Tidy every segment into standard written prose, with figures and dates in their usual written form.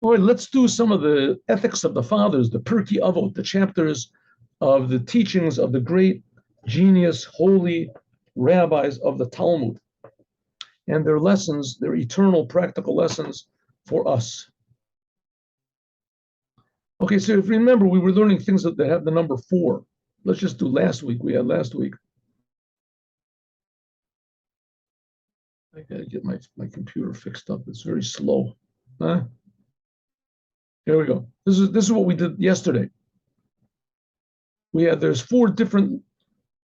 All right, let's do some of the ethics of the fathers, the Pirki Avot, the chapters of the teachings of the great genius, holy rabbis of the Talmud, and their lessons, their eternal practical lessons for us. Okay, so if you remember, we were learning things that have the number 4. Let's just do last week. We had last week. I gotta get my computer fixed up. It's very slow. Huh? Here we go. This is what we did yesterday. There's 4 different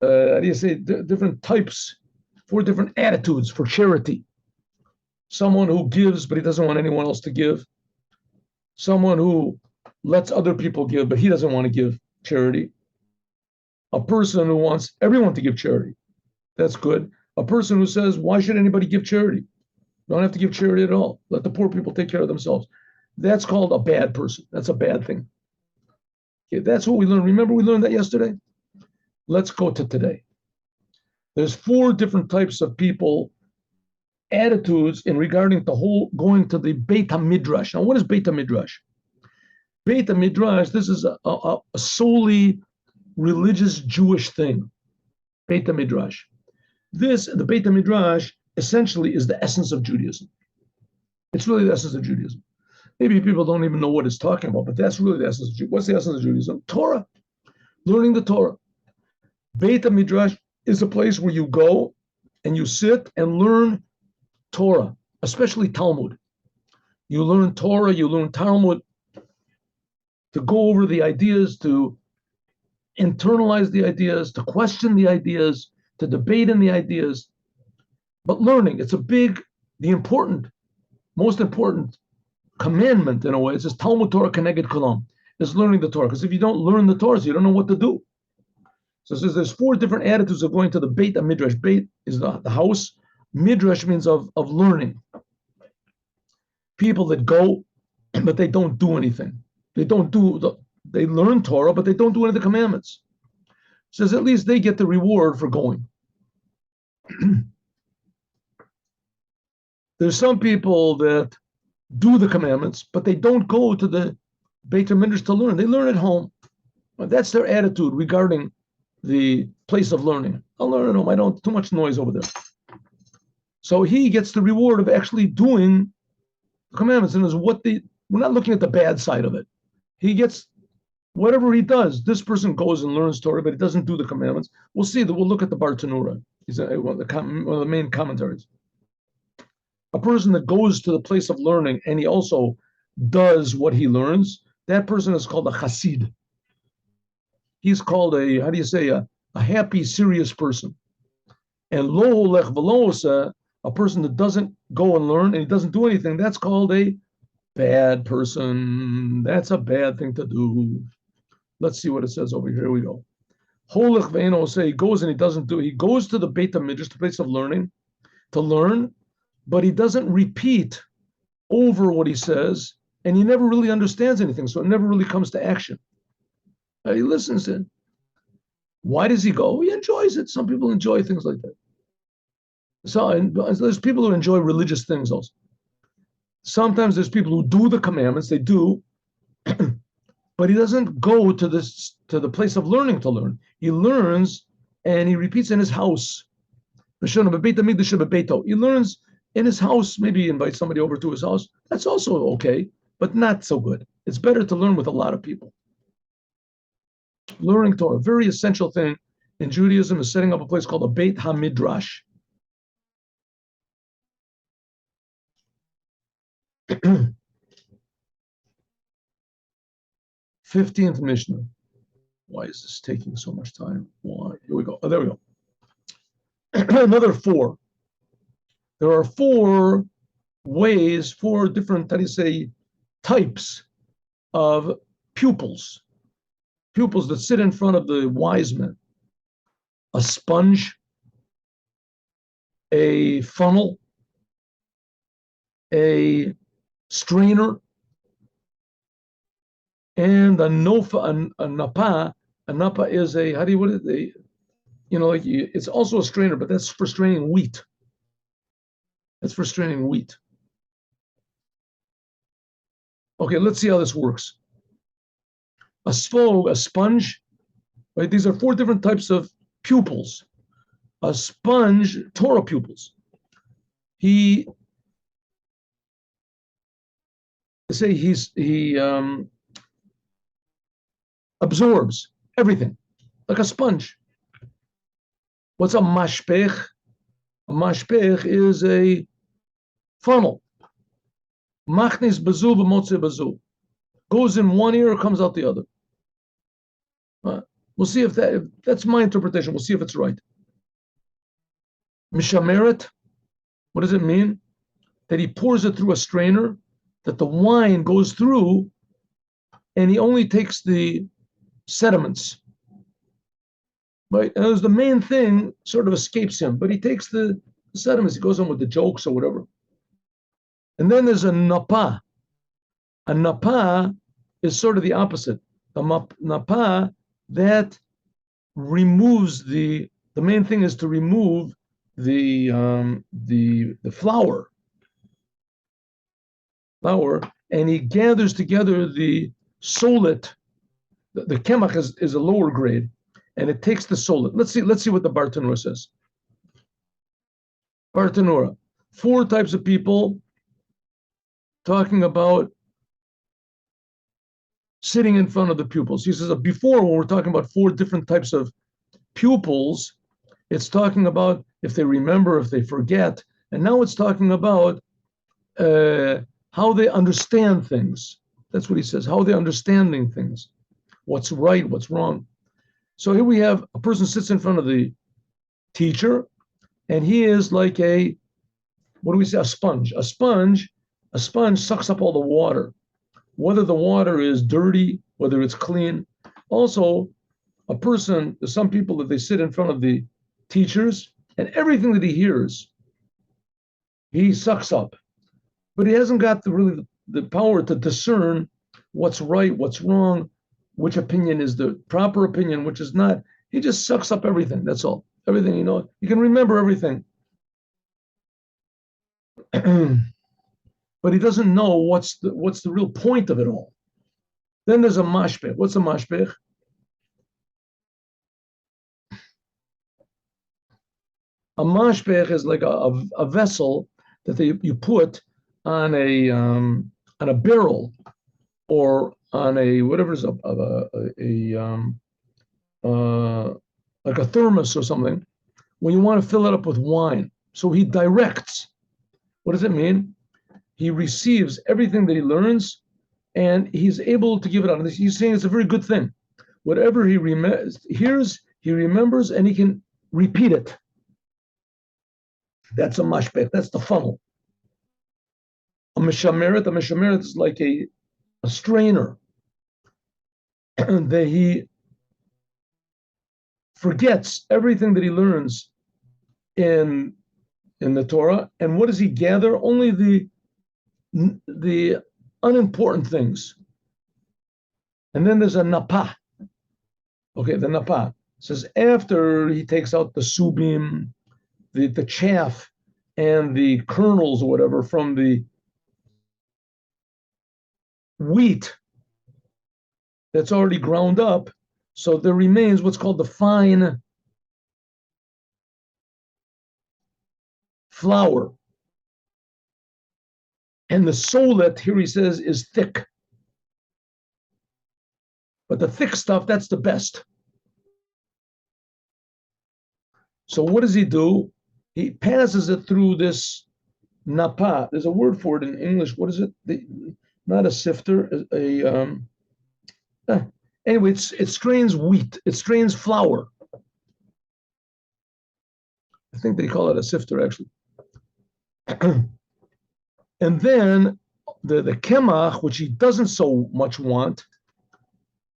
how do you say different types, 4 different attitudes for charity. Someone who gives but he doesn't want anyone else to give. Someone who lets other people give but he doesn't want to give charity. A person who wants everyone to give charity. That's good. A person who says, why should anybody give charity? Don't have to give charity at all. Let the poor people take care of themselves. That's called a bad person. That's a bad thing. Okay, that's what we learned. Remember we learned that yesterday? Let's go to today. There's 4 different types of people, attitudes in regarding the whole going to the Beit HaMidrash. Now, what is Beit HaMidrash? Beit HaMidrash, this is a solely religious Jewish thing. Beit HaMidrash. The Beit HaMidrash, essentially is the essence of Judaism. It's really the essence of Judaism. Maybe people don't even know what it's talking about, but that's really the essence of Judaism. What's the essence of Judaism? Torah. Learning the Torah. Beit HaMidrash is a place where you go and you sit and learn Torah, especially Talmud. You learn Torah, you learn Talmud, to go over the ideas, to internalize the ideas, to question the ideas, to debate in the ideas. But learning, it's most important commandment in a way. It says Talmud Torah Keneged Kalam, is learning the Torah. Because if you don't learn the Torah, you don't know what to do. So it says there's 4 different attitudes of going to the Beit HaMidrash. Beit is the house. Midrash means of learning. People that go, but they don't do anything. They learn Torah, but they don't do any of the commandments. It says at least they get the reward for going. There's some people that do the commandments, but they don't go to the Beit HaMidrash to learn. They learn at home. That's their attitude regarding the place of learning. I'll learn at home. I don't too much noise over there. So he gets the reward of actually doing the commandments. And we're not looking at the bad side of it. He gets whatever he does. This person goes and learns Torah, but he doesn't do the commandments. We'll see that. We'll look at the Bartanura. He's one of the main commentaries. A person that goes to the place of learning and he also does what he learns, that person is called a chassid. He's called a happy, serious person. And lo lech v'lo oseh, a person that doesn't go and learn and he doesn't do anything, that's called a bad person. That's a bad thing to do. Let's see what it says over here. Here we go. Holech ve'eno oseh, he goes and he doesn't do it. He goes to the Beit HaMidrash, the place of learning, to learn, but he doesn't repeat over what he says, and he never really understands anything, so it never really comes to action. He listens in. Why does he go? He enjoys it. Some people enjoy things like that. So there's people who enjoy religious things also. Sometimes there's people who do the commandments, they do, but he doesn't go to the place of learning to learn. He learns and he repeats in his house. He learns in his house, maybe he invites somebody over to his house. That's also okay, but not so good. It's better to learn with a lot of people. Learning Torah, very essential thing in Judaism, is setting up a place called a Beit HaMidrash. 15th Mishnah. Why is this taking so much time? Why? Here we go. Oh, there we go. Another 4. There are 4 ways, 4 different, types of pupils. Pupils that sit in front of the wise men. A sponge, a funnel, a strainer, and a napa. A napa is it's also a strainer, but that's for straining wheat. That's for straining wheat. Okay, let's see how this works. A sponge, right? These are 4 different types of pupils. A sponge, Torah pupils. He absorbs everything like a sponge. What's a mashpech? A mashpech is a funnel. Machnis bazu b'motze bazu. Goes in one ear, comes out the other. We'll see if that's my interpretation. We'll see if it's right. Mishameret, what does it mean? That he pours it through a strainer, that the wine goes through, and he only takes the sediments. Right? And as the main thing sort of escapes him, but he takes the sediments, he goes on with the jokes or whatever. And then there's a napa. A napa is sort of the opposite. A napa that removes the main thing is to remove the flour, and he gathers together the solet. The kemach is a lower grade, and it takes the solet. Let's see what the Bartanura says. Bartanura, 4 types of people talking about sitting in front of the pupils. He says before, when we're talking about 4 different types of pupils, it's talking about if they remember, if they forget, and now it's talking about how they understand things. That's what he says, how they're understanding things, what's right, what's wrong. So here we have a person sits in front of the teacher, and he is like a sponge. A sponge sucks up all the water, whether the water is dirty, whether it's clean. Also, there's some people that they sit in front of the teachers, and everything that he hears, he sucks up. But he hasn't got the power to discern what's right, what's wrong, which opinion is the proper opinion, which is not. He just sucks up everything. That's all. Everything, you can remember everything. But he doesn't know what's the real point of it all. Then there's a mashpech. What's a mashpech? A mashpech is like a vessel that you put on a barrel or on a whatever is like a thermos or something, when you want to fill it up with wine. So he directs. What does it mean? He receives everything that he learns, and he's able to give it out. He's saying it's a very good thing. Whatever he hears, he remembers, and he can repeat it. That's a mashpech. That's the funnel. A mishameret is like a strainer that he forgets everything that he learns in the Torah, and what does he gather? Only the unimportant things. And then there's a napa. Okay, the napa says after he takes out the subim, the chaff, and the kernels or whatever from the wheat that's already ground up, so there remains what's called the fine flour. And the solet, here he says, is thick. But the thick stuff, that's the best. So what does he do? He passes it through this napa. There's a word for it in English. What is it? Not a sifter. Anyway, it strains wheat. It strains flour. I think they call it a sifter, actually. And then the kemach, which he doesn't so much want,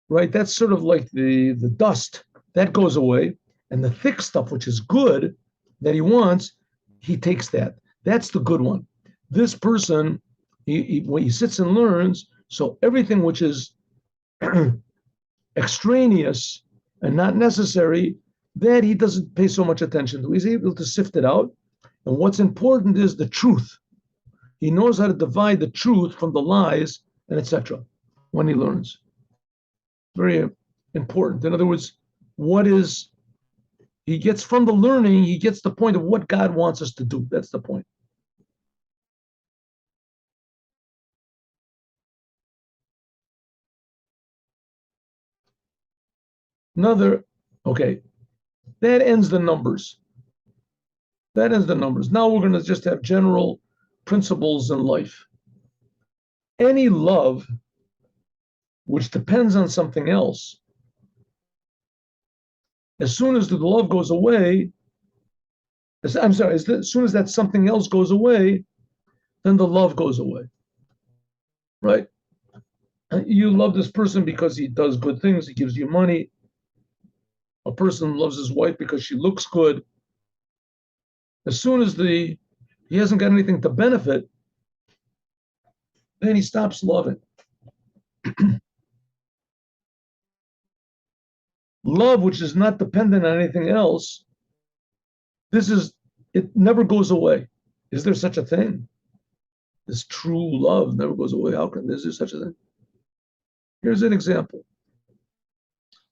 right? That's sort of like the dust that goes away, and the thick stuff, which is good, that he wants, he takes that. That's the good one. This person, when he sits and learns, so everything which is extraneous and not necessary, that he doesn't pay so much attention to. He's able to sift it out. And what's important is the truth. He knows how to divide the truth from the lies, and etc. when he learns. Very important. In other words, he gets from the learning, he gets the point of what God wants us to do. That's the point. Okay, that ends the numbers. Now we're going to just have general principles in life. Any love which depends on something else, as soon as the love goes away, as soon as that something else goes away, then the love goes away. Right? You love this person because he does good things, he gives you money. A person loves his wife because she looks good. As soon as he hasn't got anything to benefit, then he stops loving. Love, which is not dependent on anything else, it never goes away. Is there such a thing? This true love never goes away. How can is there such a thing? Here's an example.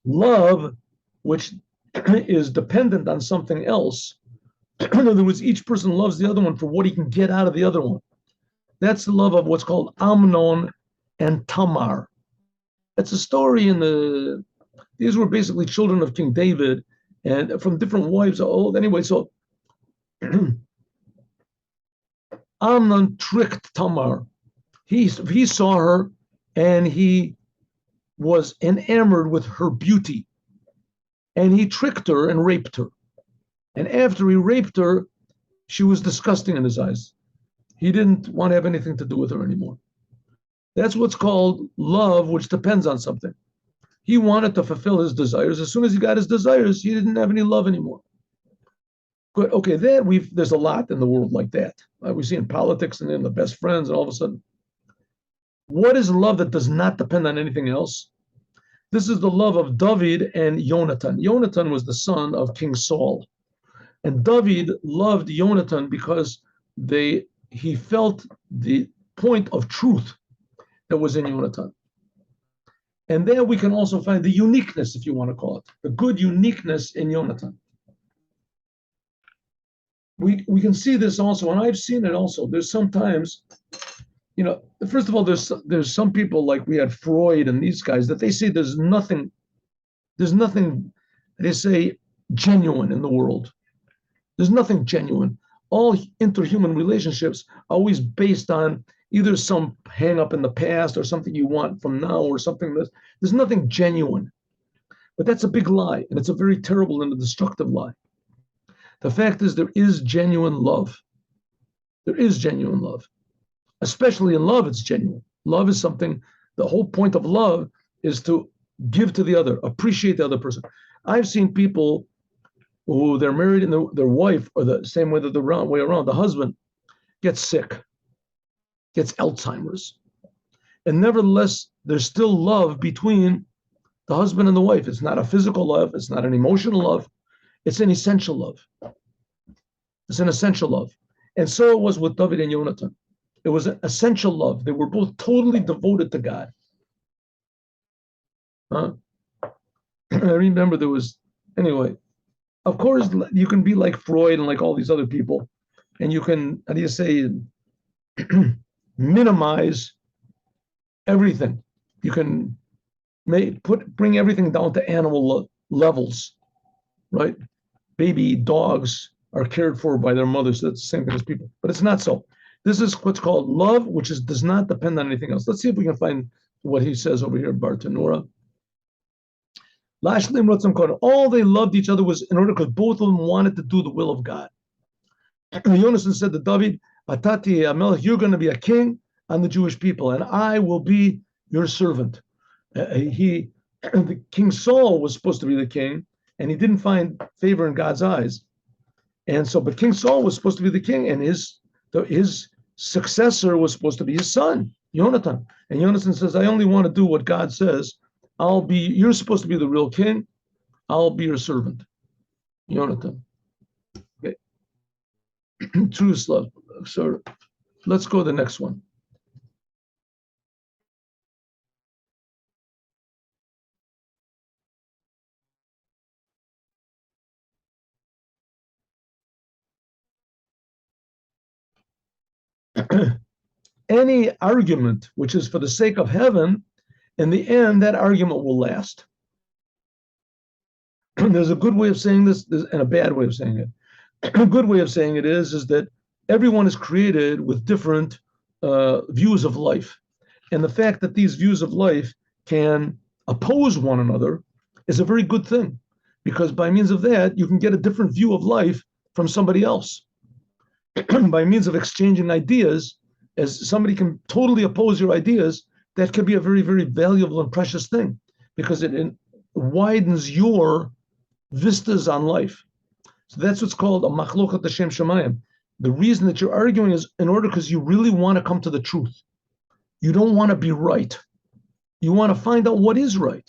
Love, which is dependent on something else. In other words, each person loves the other one for what he can get out of the other one. That's the love of what's called Amnon and Tamar. It's a story these were basically children of King David and from different wives. Anyway, so Amnon tricked Tamar. He saw her and he was enamored with her beauty. And he tricked her and raped her. And after he raped her, she was disgusting in his eyes. He didn't want to have anything to do with her anymore. That's what's called love, which depends on something. He wanted to fulfill his desires. As soon as he got his desires, he didn't have any love anymore. Good. Okay, there's a lot in the world like that. We see in politics and in the best friends, and all of a sudden, what is love that does not depend on anything else? This is the love of David and Jonathan. Jonathan was the son of King Saul. And David loved Jonathan because he felt the point of truth that was in Jonathan. And there we can also find the uniqueness, if you want to call it, the good uniqueness in Jonathan. We can see this also, and I've seen it also. There's sometimes, first of all, there's some people like we had Freud and these guys that they say there's nothing, they say, genuine in the world. There's nothing genuine. All interhuman relationships are always based on either some hang up in the past or something you want from now or something there's nothing genuine. But that's a big lie, and it's a very terrible and a destructive lie. The fact is there is genuine love. There is genuine love. Especially in love, it's genuine. Love is something, the whole point of love is to give to the other, appreciate the other person. I've seen people who they're married and their wife, or the same way that the way around, the husband gets sick, gets Alzheimer's. And nevertheless, there's still love between the husband and the wife. It's not a physical love. It's not an emotional love. It's an essential love. It's an essential love. And so it was with David and Jonathan. It was an essential love. They were both totally devoted to God. I remember anyway, of course, you can be like Freud and like all these other people, and you can, how do you say, minimize everything. You can bring everything down to animal levels, right? Baby dogs are cared for by their mothers. So that's the same thing as people, but it's not so. This is what's called love, which does not depend on anything else. Let's see if we can find what he says over here, Bartanura. All they loved each other was in order because both of them wanted to do the will of God. Jonathan said to David, Atati Amelech, you're going to be a king on the Jewish people, and I will be your servant. King Saul was supposed to be the king, and he didn't find favor in God's eyes. And so, but King Saul was supposed to be the king, and his successor was supposed to be his son, Jonathan. And Jonathan says, I only want to do what God says. You're supposed to be the real king. I'll be your servant. Jonathan. Okay. True love. So let's go to the next one. any argument which is for the sake of heaven, in the end, that argument will last. There's a good way of saying this and a bad way of saying it. A good way of saying it is that everyone is created with different views of life. And the fact that these views of life can oppose one another is a very good thing, because by means of that, you can get a different view of life from somebody else. By means of exchanging ideas, as somebody can totally oppose your ideas, that can be a very, very valuable and precious thing, because it widens your vistas on life. So that's what's called a machlokat l'shem shamayim. The reason that you're arguing is in order because you really want to come to the truth. You don't want to be right. You want to find out what is right.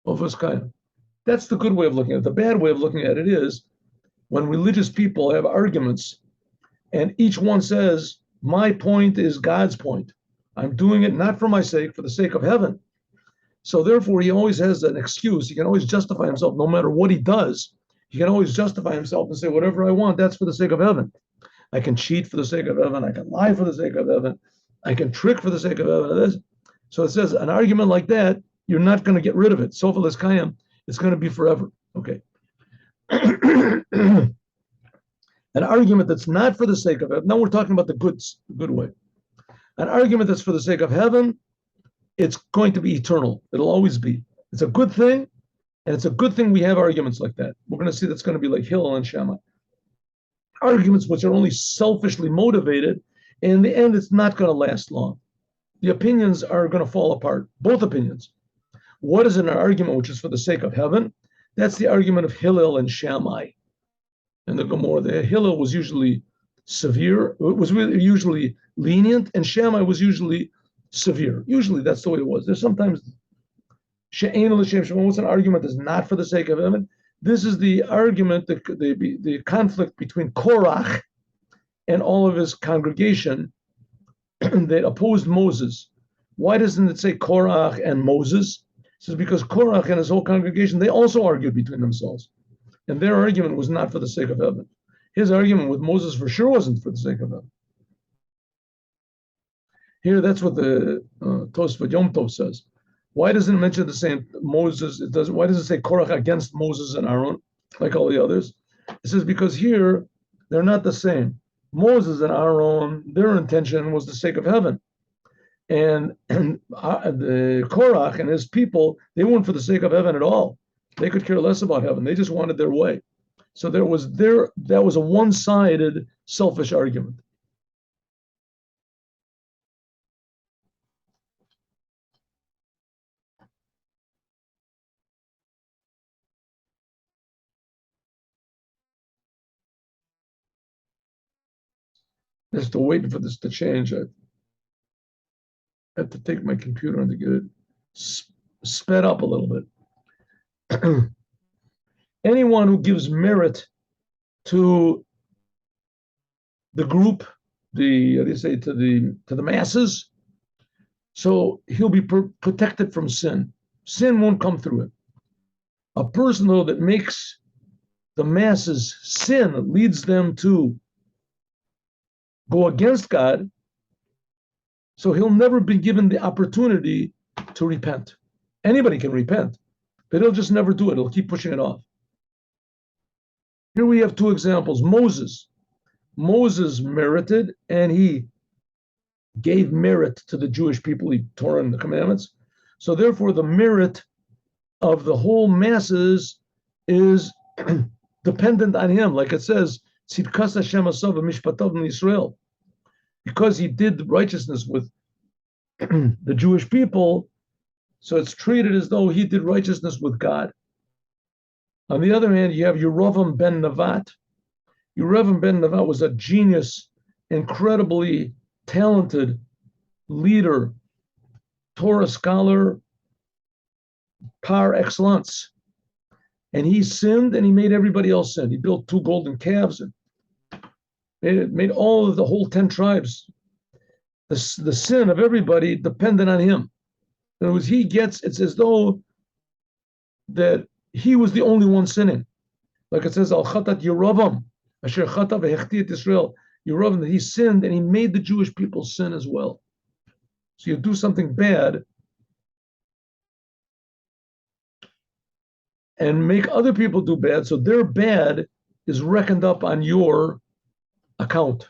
That's the good way of looking at it. The bad way of looking at it is when religious people have arguments and each one says, my point is God's point. I'm doing it not for my sake, for the sake of heaven. So therefore, he always has an excuse. He can always justify himself no matter what he does. He can always justify himself and say, whatever I want, that's for the sake of heaven. I can cheat for the sake of heaven. I can lie for the sake of heaven. I can trick for the sake of heaven. So it says an argument like that, you're not going to get rid of it. Sofa l'skayim, it's going to be forever. Okay. An argument that's not for the sake of heaven. Now we're talking about the good way. An argument that's for the sake of heaven, it's going to be eternal. It'll always be. It's a good thing, and it's a good thing we have arguments like that. We're going to see that's going to be like Hillel and Shammai. Arguments which are only selfishly motivated, and in the end, it's not going to last long. The opinions are going to fall apart, both opinions. What is an argument which is for the sake of heaven? That's the argument of Hillel and Shammai. And the Gemara, the Hillel was usually severe, was usually lenient, and Shammai was usually severe. Usually that's the way it was. There's sometimes what's an argument that's not for the sake of heaven? This is the argument, the conflict between Korach and all of his congregation that opposed Moses. Why doesn't it say Korach and Moses? It says because Korach and his whole congregation, they also argued between themselves. And their argument was not for the sake of heaven. His argument with Moses for sure wasn't for the sake of heaven. Here, that's what the Tosfot Yom Tov says. Why doesn't it mention the same Moses? Why does it say Korach against Moses and Aaron, like all the others? It says because here, they're not the same. Moses and Aaron, their intention was the sake of heaven. And the Korach and his people, they weren't for the sake of heaven at all. They could care less about heaven. They just wanted their way. So that was a one-sided, selfish argument. Just waiting for this to change. I have to take my computer and to get it sped up a little bit. Anyone who gives merit to the group, to the masses, so he'll be protected from sin. Sin won't come through it. A person, though, that makes the masses sin, leads them to go against God, so he'll never be given the opportunity to repent. Anybody can repent, but he'll just never do it. He'll keep pushing it off. Here we have two examples. Moses merited, and he gave merit to the Jewish people. He tore in the commandments. So therefore, the merit of the whole masses is dependent on him. Like it says, Tzidkas Hashem asav v'mishpatav Yisrael. Because he did righteousness with the Jewish people, so it's treated as though he did righteousness with God. On the other hand, you have Yerovam ben Nevat. Yerovam ben Nevat was a genius, incredibly talented leader, Torah scholar par excellence. And he sinned, and he made everybody else sin. He built 2 golden calves and made all of the whole 10 tribes. The sin of everybody depended on him. In other words, it's as though that he was the only one sinning. Like it says, Al Chatat Yerovam, Asher Chata v'Hechti et Yisrael. Yerovim, that he sinned and he made the Jewish people sin as well. So you do something bad and make other people do bad, so their bad is reckoned up on your account.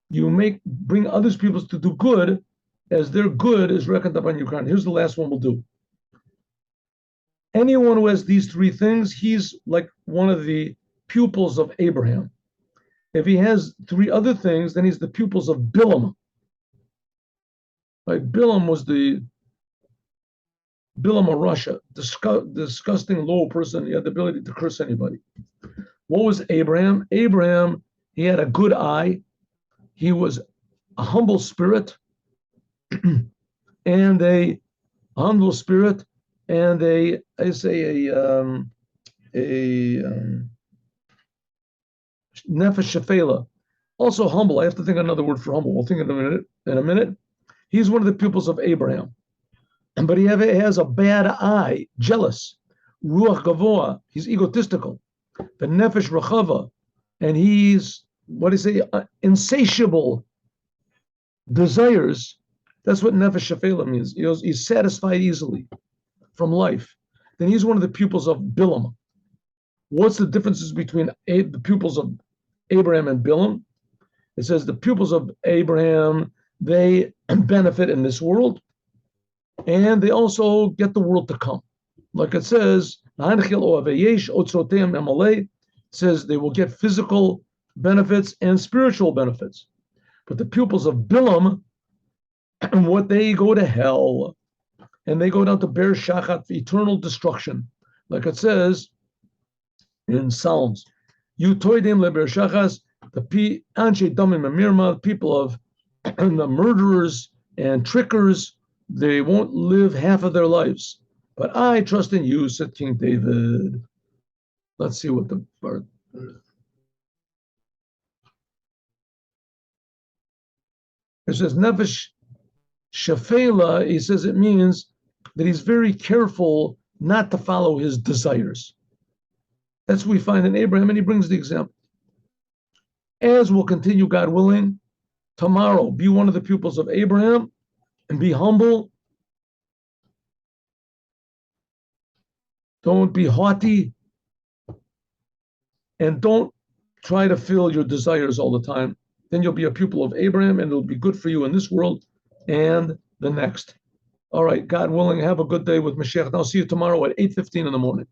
You bring others people to do good, as their good is reckoned up on your account. Here's the last one we'll do. Anyone who has these three things, he's like one of the pupils of Abraham. If he has three other things, then he's the pupils of Bilam. Right? Bilam was the Bilam of Russia, disgusting, low person. He had the ability to curse anybody. What was Abraham? Abraham, he had a good eye. He was a humble spirit, and a humble spirit, and a nefesh shafela, also humble. I have to think of another word for humble. We'll think of it in a minute. He's one of the pupils of Abraham, but he has a bad eye, jealous, ruach gavoa. He's egotistical, the nefesh rachava, and he's insatiable desires. That's what nefesh shafela means. He's satisfied easily from life. Then he's one of the pupils of Bilam. What's the differences between the pupils of Abraham and Bilam? It says the pupils of Abraham, they benefit in this world, and they also get the world to come. Like it says, it says they will get physical benefits and spiritual benefits. But the pupils of Bilam, what they go to hell, and they go down to Ber Shachat, eternal destruction. Like it says in Psalms, you toidim le Ber Shachas, the Anshe Damim Amirma, people of the murderers and trickers, they won't live half of their lives. But I trust in you, said King David. Let's see what the part. It says nefesh shafela. He says it means that he's very careful not to follow his desires. That's what we find in Abraham, and he brings the example. As we'll continue, God willing, tomorrow, be one of the pupils of Abraham and be humble. Don't be haughty, and don't try to fill your desires all the time. Then you'll be a pupil of Abraham, and it'll be good for you in this world and the next. All right, God willing, have a good day with Mashiach. I'll see you tomorrow at 8:15 in the morning.